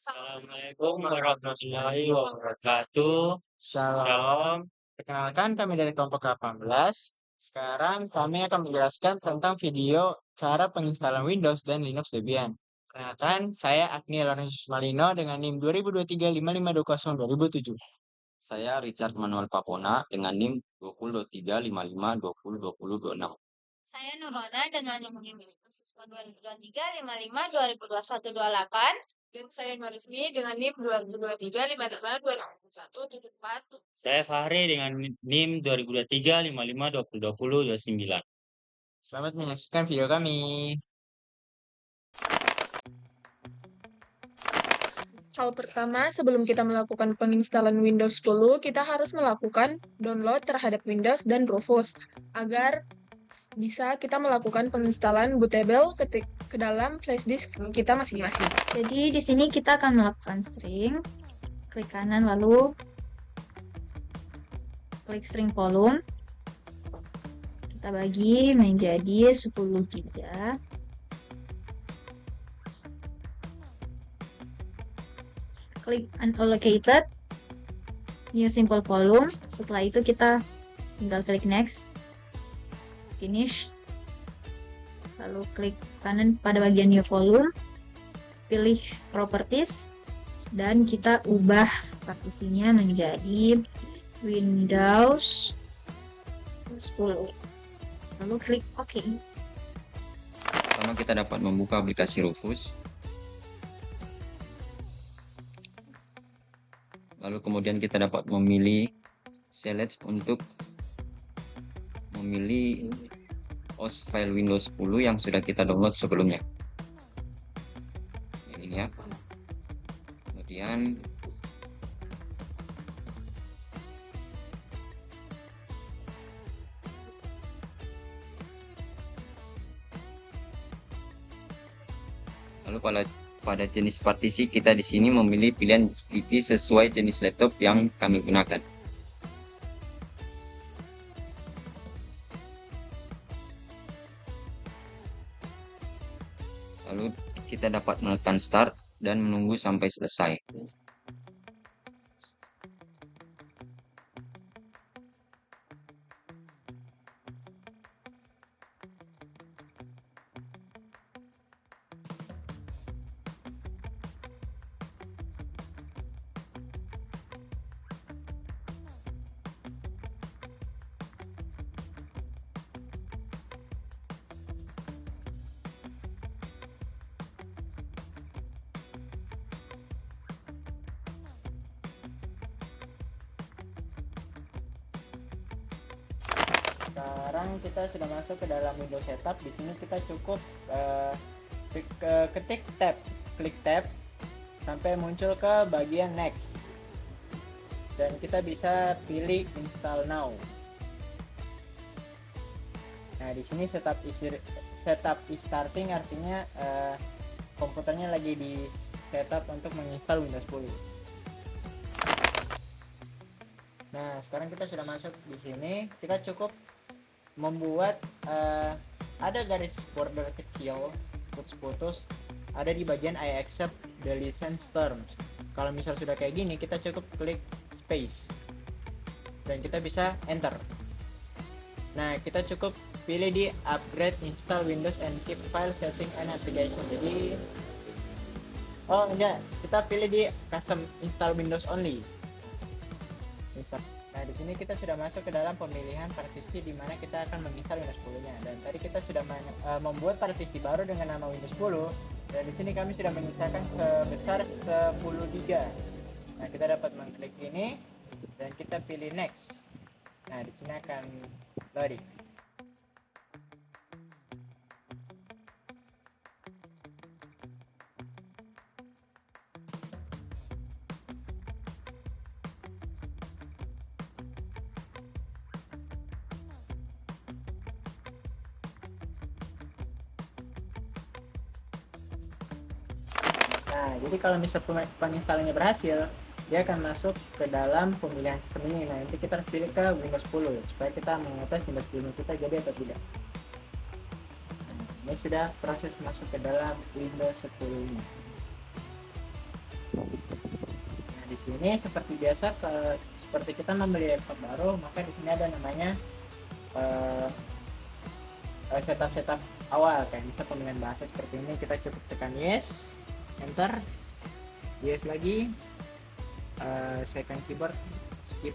Assalamualaikum warahmatullahi wabarakatuh. Shalom. Perkenalkan kami dari kelompok 18. Sekarang kami akan menjelaskan tentang video cara penginstalan Windows dan Linux Debian. Perkenalkan, saya Agni Laurentius Malino dengan NIM 202355202007. Saya Richard Manuel Papona dengan NIM 202355202026. Saya Nurona dengan NIM 202355202128. Dan saya Marismi dengan NIM 202355202174. Saya Fahri dengan NIM 202355202029. Selamat menyaksikan video kami. Hal pertama, sebelum kita melakukan penginstalan Windows 10, kita harus melakukan download terhadap Windows dan Rufus agar bisa kita melakukan penginstalan bootable ke dalam flash disk kita masing-masing. Jadi di sini kita akan melakukan string, klik kanan lalu klik string volume. Kita bagi menjadi 10 giga. Klik unallocated, new simple volume. Setelah itu kita tinggal klik next, finish. Lalu klik kanan pada bagian new volume, pilih properties, dan kita ubah partisinya menjadi Windows 10. Lalu klik OK. Pertama kita dapat membuka aplikasi Rufus. Lalu kemudian kita dapat memilih select untuk memilih OS file Windows 10 yang sudah kita download sebelumnya. Ini ya. Kemudian pada jenis partisi kita di sini memilih pilihan IT sesuai jenis laptop yang kami gunakan. Lalu kita dapat menekan start dan menunggu sampai selesai. Sekarang kita sudah masuk ke dalam Windows Setup. Di sini kita cukup ketik tab, klik tab sampai muncul ke bagian next, dan kita bisa pilih install now. Nah, di sini setup is starting artinya komputernya lagi di setup untuk menginstal Windows 10. Nah, sekarang kita sudah masuk di sini. Kita cukup membuat ada garis border kecil putus-putus ada di bagian I accept the license terms. Kalau misal sudah kayak gini, kita cukup klik space dan kita bisa enter. Nah, kita cukup pilih di upgrade install Windows and keep file setting and application. Jadi kita pilih di custom install Windows only. Nah, di sini kita sudah masuk ke dalam pemilihan partisi di mana kita akan menginstal Windows 10-nya. Dan tadi kita sudah membuat partisi baru dengan nama Windows 10. Dan di sini kami sudah menyisakan sebesar 10 giga. Nah, kita dapat mengklik ini dan kita pilih next. Nah, di sini akan loading. Nah, jadi kalau misal penginstalannya berhasil, dia akan masuk ke dalam pemilihan sistem ini. Nah, nanti kita harus pilih ke Windows 10 supaya kita mengetes Windows 10 kita jadi atau tidak. Nah, ini sudah proses masuk ke dalam Windows 10 ini. Nah, di sini seperti biasa, seperti kita membeli laptop baru, maka di sini ada namanya setup awal, kayak bisa pemilihan bahasa seperti ini. Kita cukup tekan yes, enter, yes lagi, second keyboard skip,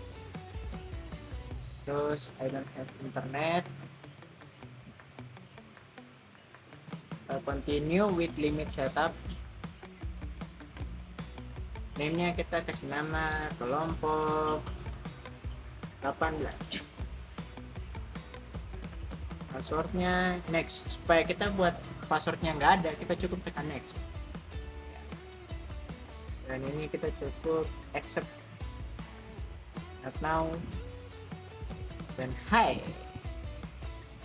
terus I don't have internet, continue with limit setup. Name-nya kita kasih nama kelompok 18. Passwordnya next. Supaya kita buat passwordnya nggak ada, kita cukup tekan next. Dan ini kita cukup accept, not now, dan hi.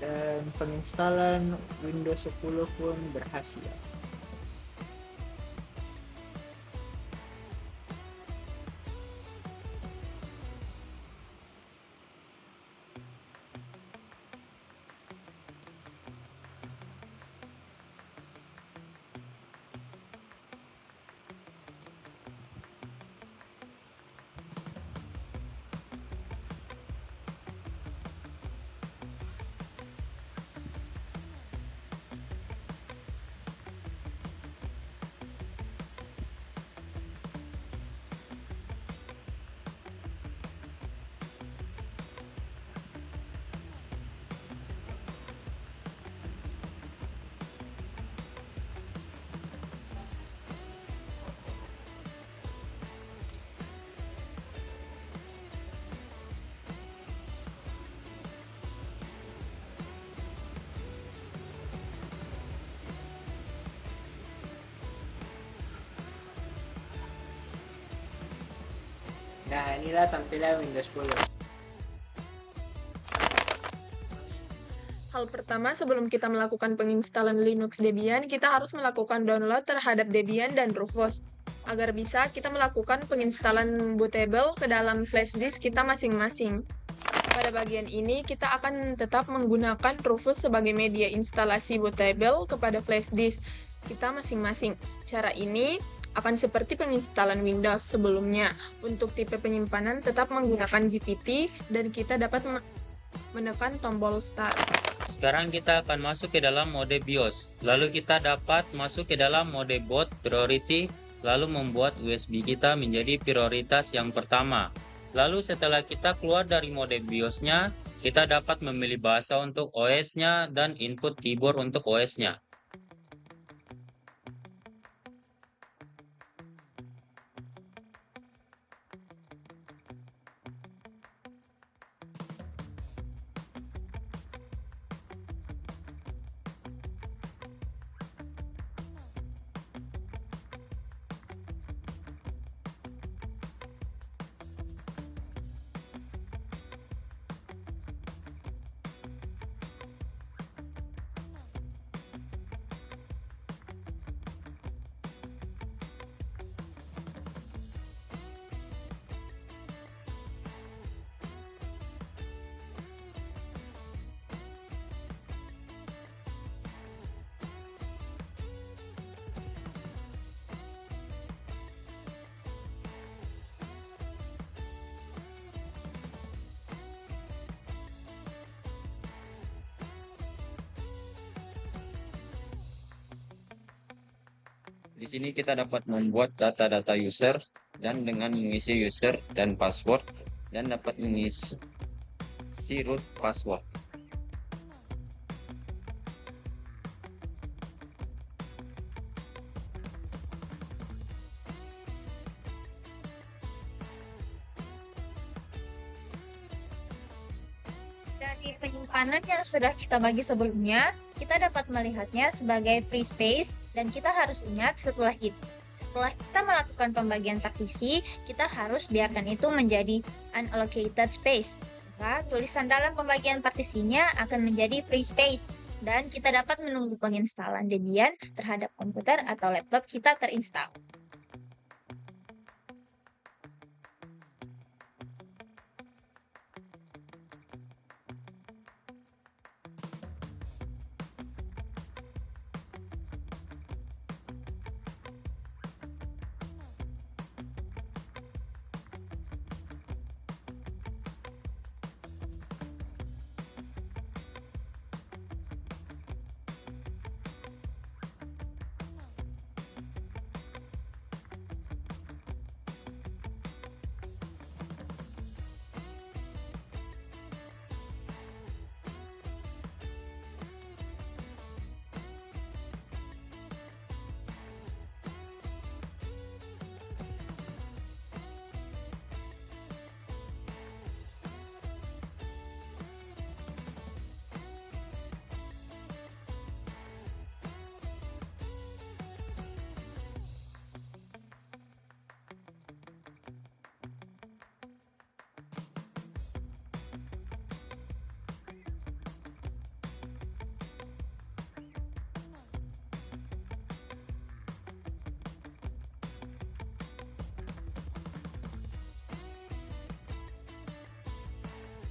Dan penginstalan Windows 10 pun berhasil. Nah, inilah tampilan Windows 10. Hal pertama, sebelum kita melakukan penginstalan Linux Debian, kita harus melakukan download terhadap Debian dan Rufus. Agar bisa, kita melakukan penginstalan bootable ke dalam flash disk kita masing-masing. Pada bagian ini, kita akan tetap menggunakan Rufus sebagai media instalasi bootable kepada flash disk kita masing-masing. Cara ini akan seperti penginstalan Windows sebelumnya. Untuk tipe penyimpanan tetap menggunakan GPT dan kita dapat menekan tombol Start. Sekarang kita akan masuk ke dalam mode BIOS. Lalu kita dapat masuk ke dalam mode boot priority, lalu membuat USB kita menjadi prioritas yang pertama. Lalu setelah kita keluar dari mode BIOS-nya, kita dapat memilih bahasa untuk OS-nya dan input keyboard untuk OS-nya. Di sini kita dapat membuat data-data user dan dengan mengisi user dan password dan dapat mengisi root password. Dari penyimpanan yang sudah kita bagi sebelumnya, kita dapat melihatnya sebagai free space dan kita harus ingat setelah kita melakukan pembagian partisi, kita harus biarkan itu menjadi unallocated space. Maka tulisan dalam pembagian partisinya akan menjadi free space dan kita dapat menunggu penginstalan Debian terhadap komputer atau laptop kita terinstall.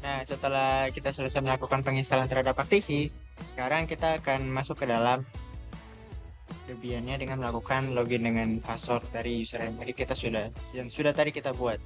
Nah, setelah kita selesai melakukan penginstalan terhadap partisi, sekarang kita akan masuk ke dalam Debian-nya dengan melakukan login dengan password dari user yang tadi kita sudah tadi kita buat.